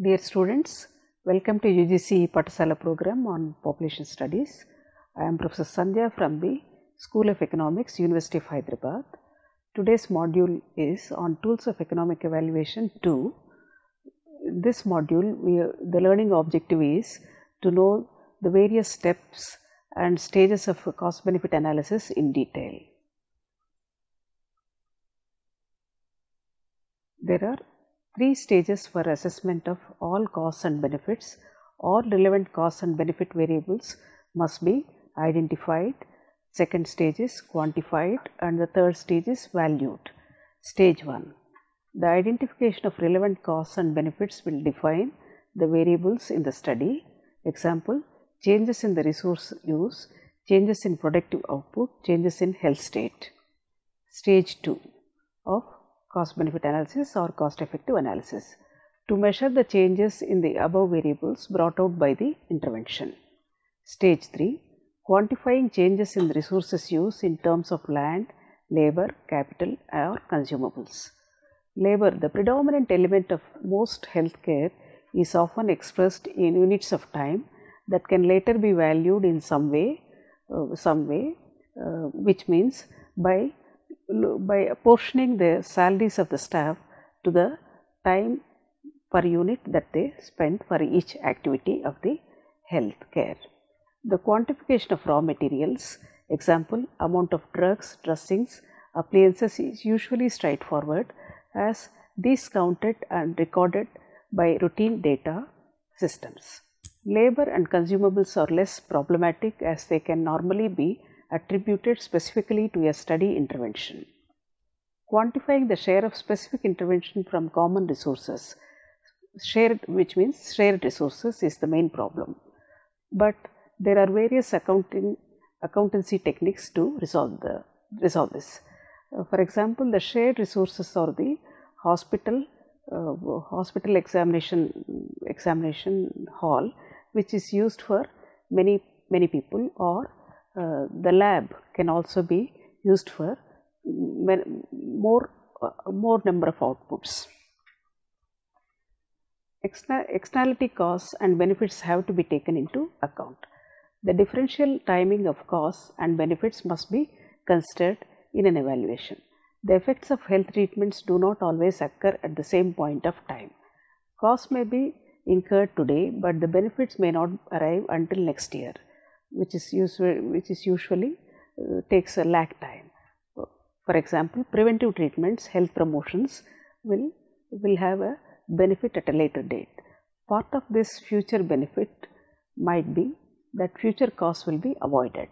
Dear students, welcome to UGC Patasala program on Population Studies. I am Professor Sandhya from the School of Economics, University of Hyderabad. Today's module is on Tools of Economic Evaluation 2. In this module, the learning objective is to know the various steps and stages of cost-benefit analysis in detail. There are 3 stages for assessment of all costs and benefits. All relevant costs and benefit variables must be identified. Second stage is quantified and the third stage is valued. Stage 1. The identification of relevant costs and benefits will define the variables in the study. Example, changes in the resource use, changes in productive output, changes in health state. Stage 2 of cost benefit analysis or cost effective analysis, to measure the changes in the above variables brought out by the intervention. Stage 3, quantifying changes in the resources used in terms of land, labor, capital or consumables. Labor, the predominant element of most healthcare, is often expressed in units of time that can later be valued in some way, which means by apportioning the salaries of the staff to the time per unit that they spend for each activity of the health care. The quantification of raw materials, example, amount of drugs, dressings, appliances is usually straightforward as these counted and recorded by routine data systems. Labor and consumables are less problematic as they can normally be attributed specifically to a study intervention. Quantifying the share of specific intervention from common resources, which means shared resources, is the main problem. But there are various accountancy techniques to resolve this. For example, the shared resources are the hospital examination hall, which is used for many people, or the lab can also be used for more number of outputs. Externality costs and benefits have to be taken into account. The differential timing of costs and benefits must be considered in an evaluation. The effects of health treatments do not always occur at the same point of time. Costs may be incurred today, but the benefits may not arrive until next year, which usually takes a lag time. For example, preventive treatments, health promotions will have a benefit at a later date. Part of this future benefit might be that future costs will be avoided.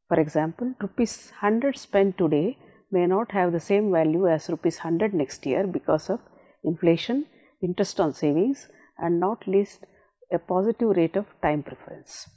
For example, rupees 100 spent today may not have the same value as rupees 100 next year because of inflation, interest on savings, and not least a positive rate of time preference.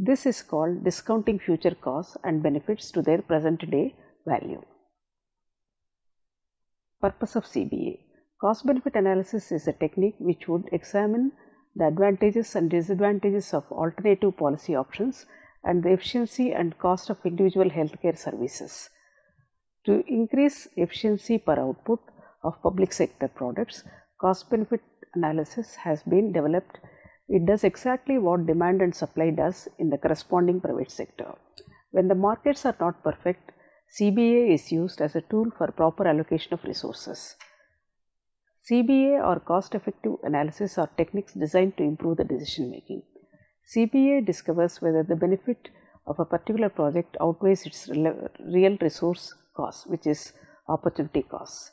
This is called discounting future costs and benefits to their present day value. Purpose of CBA. Cost benefit analysis is a technique which would examine the advantages and disadvantages of alternative policy options and the efficiency and cost of individual healthcare services. To increase efficiency per output of public sector products, cost benefit analysis has been developed. It does exactly what demand and supply does in the corresponding private sector. When the markets are not perfect, CBA is used as a tool for proper allocation of resources. CBA or cost effective analysis are techniques designed to improve the decision making. CBA discovers whether the benefit of a particular project outweighs its real resource cost, which is opportunity cost.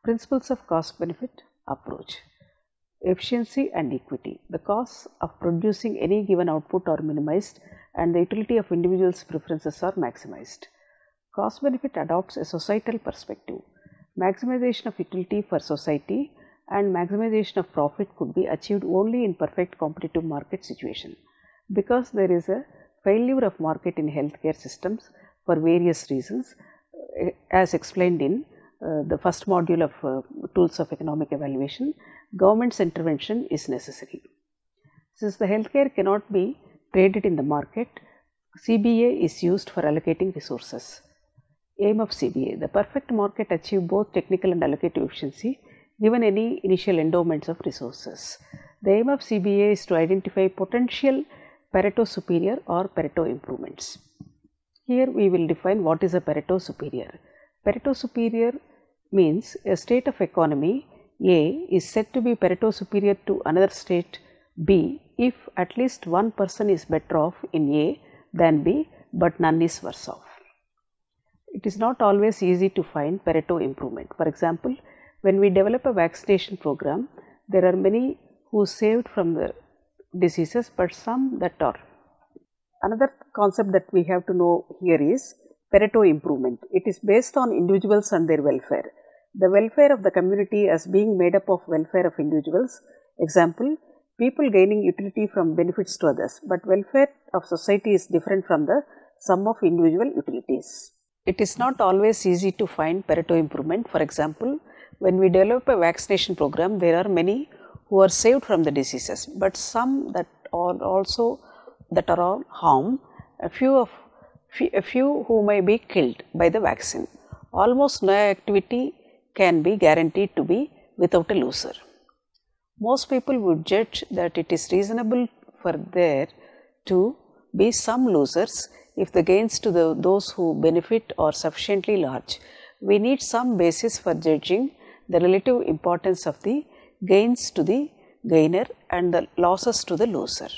Principles of cost benefit approach. Efficiency and equity. The costs of producing any given output are minimized and the utility of individuals' preferences are maximized. Cost benefit adopts a societal perspective. Maximization of utility for society and maximization of profit could be achieved only in perfect competitive market situation. Because there is a failure of market in healthcare systems for various reasons, as explained in the first module of Tools of Economic Evaluation, government's intervention is necessary. Since the healthcare cannot be traded in the market, CBA is used for allocating resources. Aim of CBA. The perfect market achieve both technical and allocative efficiency given any initial endowments of resources. The aim of CBA is to identify potential Pareto Superior or Pareto improvements. Here we will define what is a Pareto Superior. Pareto Superior means a state of economy A is said to be Pareto superior to another state B if at least one person is better off in A than B, but none is worse off. It is not always easy to find Pareto improvement. For example, when we develop a vaccination program, there are many who saved from the diseases, but some that are. Another concept that we have to know here is Pareto improvement. It is based on individuals and their welfare. The welfare of the community as being made up of welfare of individuals. Example, people gaining utility from benefits to others, but welfare of society is different from the sum of individual utilities. It is not always easy to find Pareto improvement. For example, when we develop a vaccination program, there are many who are saved from the diseases, but some that are also that are all harmed, a few who may be killed by the vaccine. Almost no activity can be guaranteed to be without a loser. Most people would judge that it is reasonable for there to be some losers if the gains to those who benefit are sufficiently large. We need some basis for judging the relative importance of the gains to the gainer and the losses to the loser.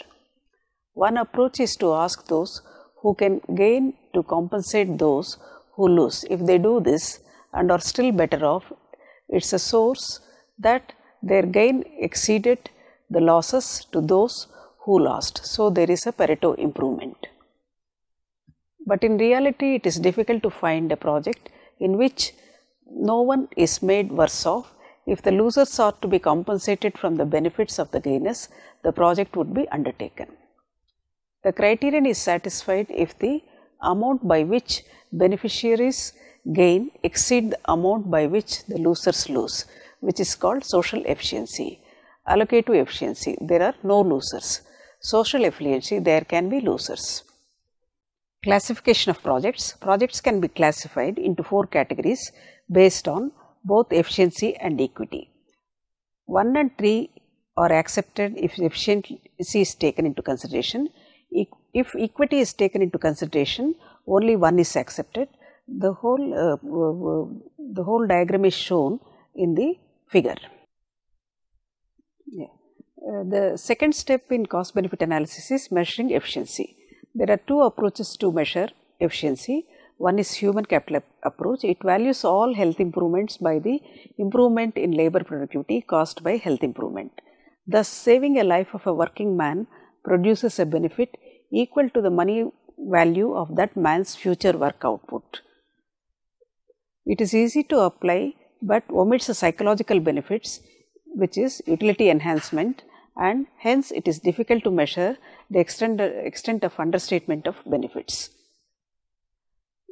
One approach is to ask those who can gain to compensate those who lose. If they do this and are still better off, it is a source that their gain exceeded the losses to those who lost. So, there is a Pareto improvement. But in reality, it is difficult to find a project in which no one is made worse off. If the losers are to be compensated from the benefits of the gainers, the project would be undertaken. The criterion is satisfied if the amount by which beneficiaries gain exceed the amount by which the losers lose, which is called social efficiency. Allocative efficiency, there are no losers. Social efficiency, there can be losers. Classification of projects. Projects can be classified into 4 categories based on both efficiency and equity. 1 and 3 are accepted if efficiency is taken into consideration. If equity is taken into consideration, only 1 is accepted. The whole diagram is shown in the figure. The second step in cost benefit analysis is measuring efficiency. There are 2 approaches to measure efficiency. One is human capital approach. It values all health improvements by the improvement in labor productivity caused by health improvement. Thus, saving a life of a working man produces a benefit equal to the money value of that man's future work output. It is easy to apply, but omits the psychological benefits, which is utility enhancement, and hence it is difficult to measure the extent of understatement of benefits.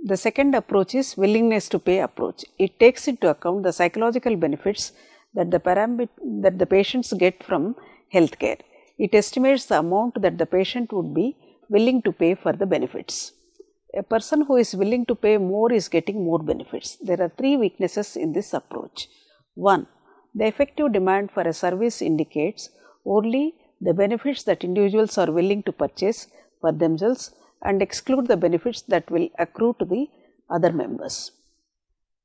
The second approach is willingness to pay approach. It takes into account the psychological benefits that the patients get from healthcare. It estimates the amount that the patient would be willing to pay for the benefits. A person who is willing to pay more is getting more benefits. There are 3 weaknesses in this approach. 1. The effective demand for a service indicates only the benefits that individuals are willing to purchase for themselves and exclude the benefits that will accrue to the other members.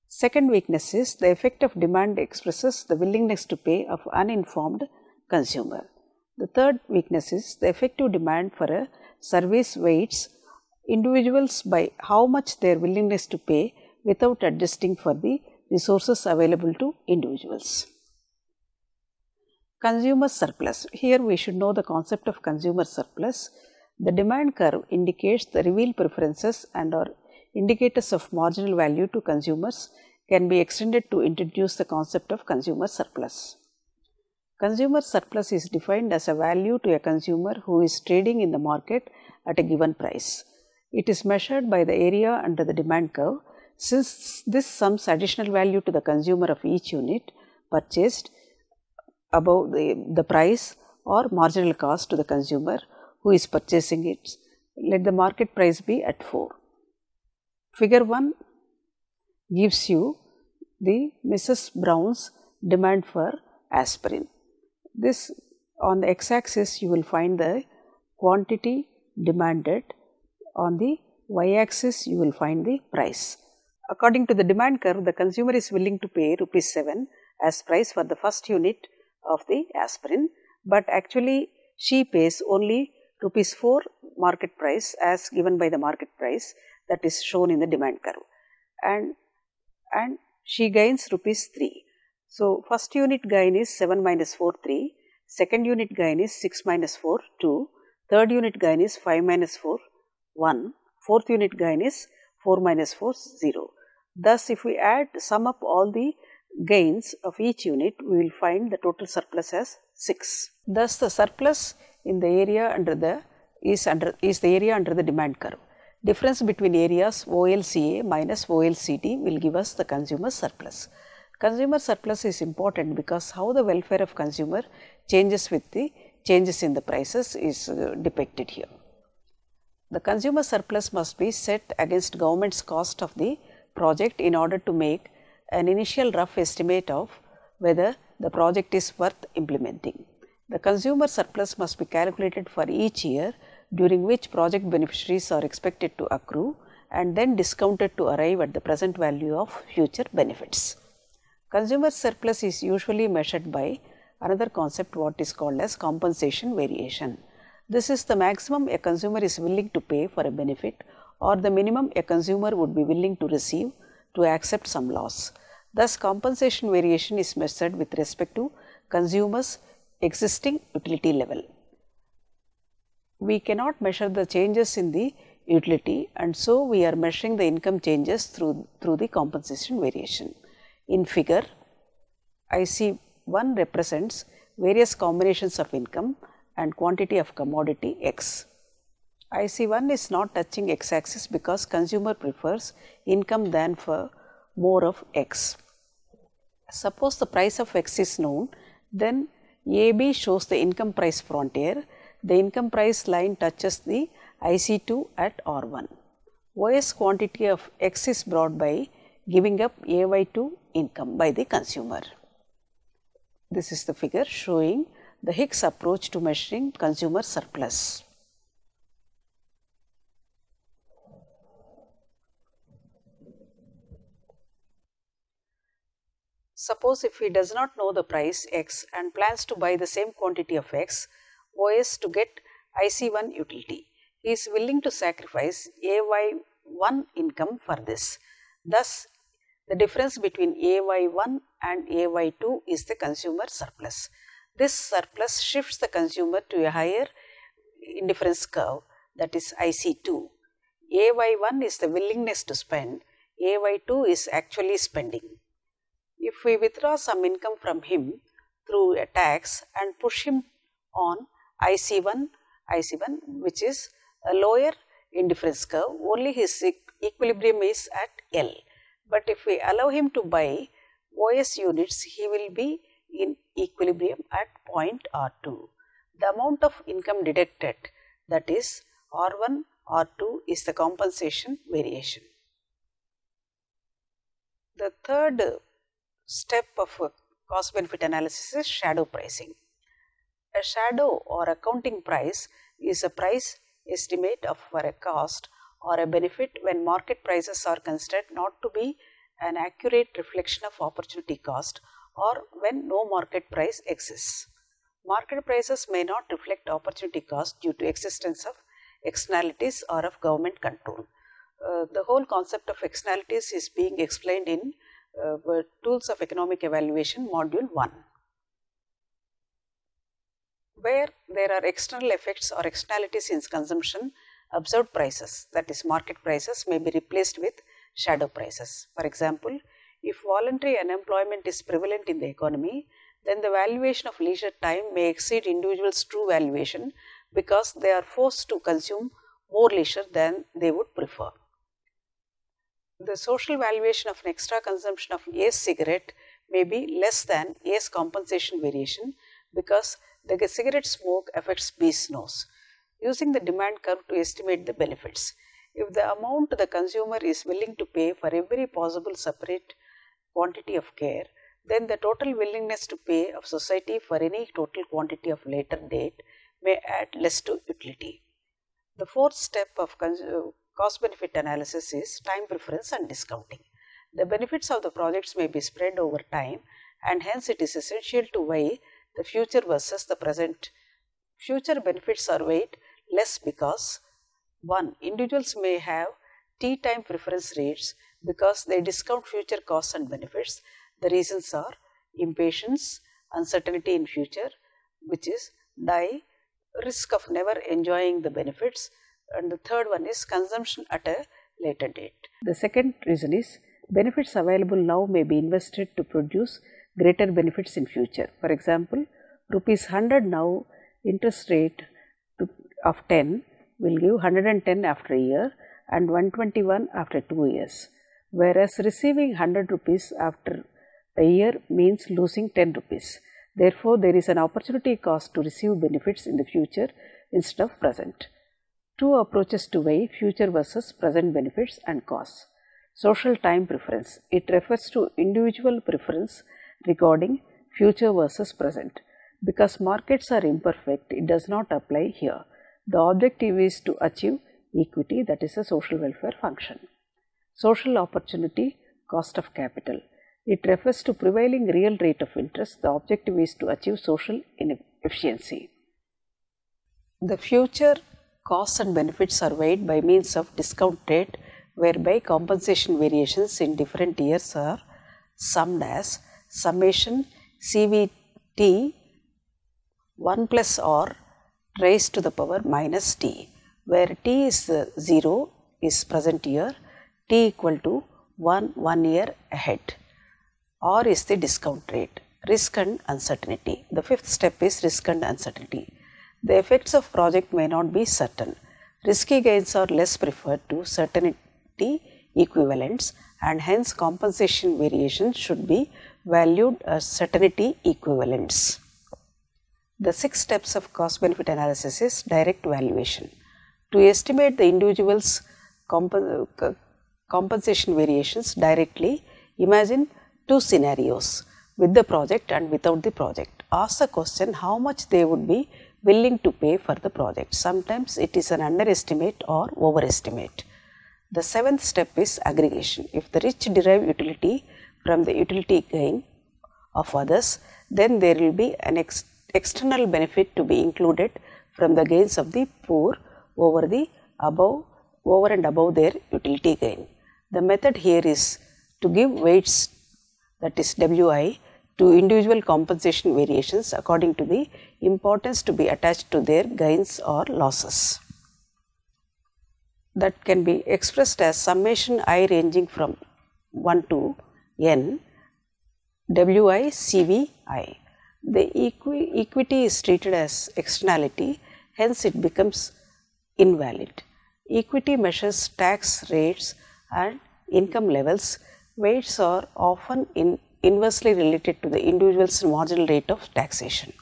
Second weakness is the effect of demand expresses the willingness to pay of uninformed consumer. The third weakness is the effective demand for a service weights individuals by how much their willingness to pay without adjusting for the resources available to individuals. Consumer surplus. Here we should know the concept of consumer surplus. The demand curve indicates the revealed preferences and or indicators of marginal value to consumers can be extended to introduce the concept of consumer surplus. Consumer surplus is defined as a value to a consumer who is trading in the market at a given price. It is measured by the area under the demand curve. Since this sums additional value to the consumer of each unit purchased above the price or marginal cost to the consumer who is purchasing it, let the market price be at 4. Figure 1 gives you the Mrs. Brown's demand for aspirin. This, on the x-axis you will find the quantity demanded, on the y-axis you will find the price. According to the demand curve, the consumer is willing to pay rupees 7 as price for the first unit of the aspirin, but actually she pays only rupees 4 market price as given by the market price, that is shown in the demand curve, and she gains rupees 3. So, first unit gain is 7 minus 4, 3, second unit gain is 6 minus 4, 2, third unit gain is 5 minus 4, 1, fourth unit gain is 4 minus 4, 0. Thus, if we sum up all the gains of each unit, we will find the total surplus as 6. Thus, the surplus in the area under the is the area under the demand curve. Difference between areas OLCA minus OLCD will give us the consumer surplus. Consumer surplus is important because how the welfare of consumer changes with the changes in the prices is depicted here. The consumer surplus must be set against government's cost of the project in order to make an initial rough estimate of whether the project is worth implementing. The consumer surplus must be calculated for each year during which project beneficiaries are expected to accrue and then discounted to arrive at the present value of future benefits. Consumer surplus is usually measured by another concept, what is called as compensation variation. This is the maximum a consumer is willing to pay for a benefit or the minimum a consumer would be willing to receive to accept some loss. Thus, compensation variation is measured with respect to consumers' existing utility level. We cannot measure the changes in the utility, and so we are measuring the income changes through the compensation variation. In figure, IC1 represents various combinations of income and quantity of commodity X. IC1 is not touching x-axis because consumer prefers income than for more of X. Suppose the price of X is known, then AB shows the income price frontier. The income price line touches the IC2 at R1. OS quantity of X is brought by giving up AY2 income by the consumer. This is the figure showing the Hicks approach to measuring consumer surplus. Suppose if he does not know the price X and plans to buy the same quantity of X, OS to get IC1 utility. He is willing to sacrifice AY1 income for this. Thus, the difference between AY1 and AY2 is the consumer surplus. This surplus shifts the consumer to a higher indifference curve, that is IC2. AY1 is the willingness to spend, AY2 is actually spending. If we withdraw some income from him through a tax and push him on IC1 which is a lower indifference curve, only his equilibrium is at L. But if we allow him to buy OS units, he will be in equilibrium at point R2. The amount of income deducted, that is R1, R2 is the compensation variation. The third step of cost benefit analysis is shadow pricing. A shadow or accounting price is a price estimate for a cost or a benefit when market prices are considered not to be an accurate reflection of opportunity cost or when no market price exists. Market prices may not reflect opportunity cost due to existence of externalities or of government control. The whole concept of externalities is being explained in Tools of Economic Evaluation Module 1. Where there are external effects or externalities in consumption, observed prices, that is market prices, may be replaced with shadow prices. For example, if voluntary unemployment is prevalent in the economy, then the valuation of leisure time may exceed individuals' true valuation because they are forced to consume more leisure than they would prefer. The social valuation of an extra consumption of A's cigarette may be less than A's compensation variation because the cigarette smoke affects B's nose. Using the demand curve to estimate the benefits. If the amount the consumer is willing to pay for every possible separate quantity of care, then the total willingness to pay of society for any total quantity of later date may add less to utility. The fourth step of cost-benefit analysis is time preference and discounting. The benefits of the projects may be spread over time, and hence it is essential to weigh the future versus the present. Future benefits are weighed less because 1. Individuals may have T-time preference rates because they discount future costs and benefits. The reasons are impatience, uncertainty in future, which is risk of never enjoying the benefits, and the third one is consumption at a later date. The second reason is benefits available now may be invested to produce greater benefits in future. For example, rupees 100 now, interest rate of 10 will give 110 after a year and 121 after 2 years, whereas receiving 100 rupees after a year means losing 10 rupees. Therefore, there is an opportunity cost to receive benefits in the future instead of present. Two approaches to weigh future versus present benefits and costs. Social time preference. It refers to individual preference regarding future versus present. Because markets are imperfect, it does not apply here. The objective is to achieve equity, that is a social welfare function. Social opportunity cost of capital. It refers to prevailing real rate of interest. The objective is to achieve social efficiency. The future costs and benefits are weighed by means of discount rate, whereby compensation variations in different years are summed as summation CVT 1 plus R raised to the power minus T, where T is 0 is present year, T equal to 1 year ahead. R is the discount rate. Risk and uncertainty. The fifth step is risk and uncertainty. The effects of project may not be certain. Risky gains are less preferred to certainty equivalents, and hence compensation variations should be valued as certainty equivalents. The 6 steps of cost benefit analysis is direct valuation. To estimate the individual's compensation variations directly, imagine 2 scenarios, with the project and without the project. Ask the question how much they would be willing to pay for the project. Sometimes it is an underestimate or overestimate. The 7th step is aggregation. If the rich derive utility from the utility gain of others, then there will be an external benefit to be included from the gains of the poor over and above their utility gain. The method here is to give weights, that is WI, to individual compensation variations according to the importance to be attached to their gains or losses. That can be expressed as summation I ranging from 1 to n WI CVI. The equity is treated as externality, hence it becomes invalid. Equity measures tax rates and income levels. Weights are often inversely related to the individual's marginal rate of taxation.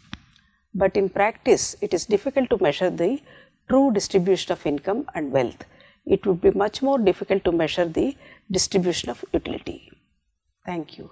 But in practice, it is difficult to measure the true distribution of income and wealth. It would be much more difficult to measure the distribution of utility. Thank you.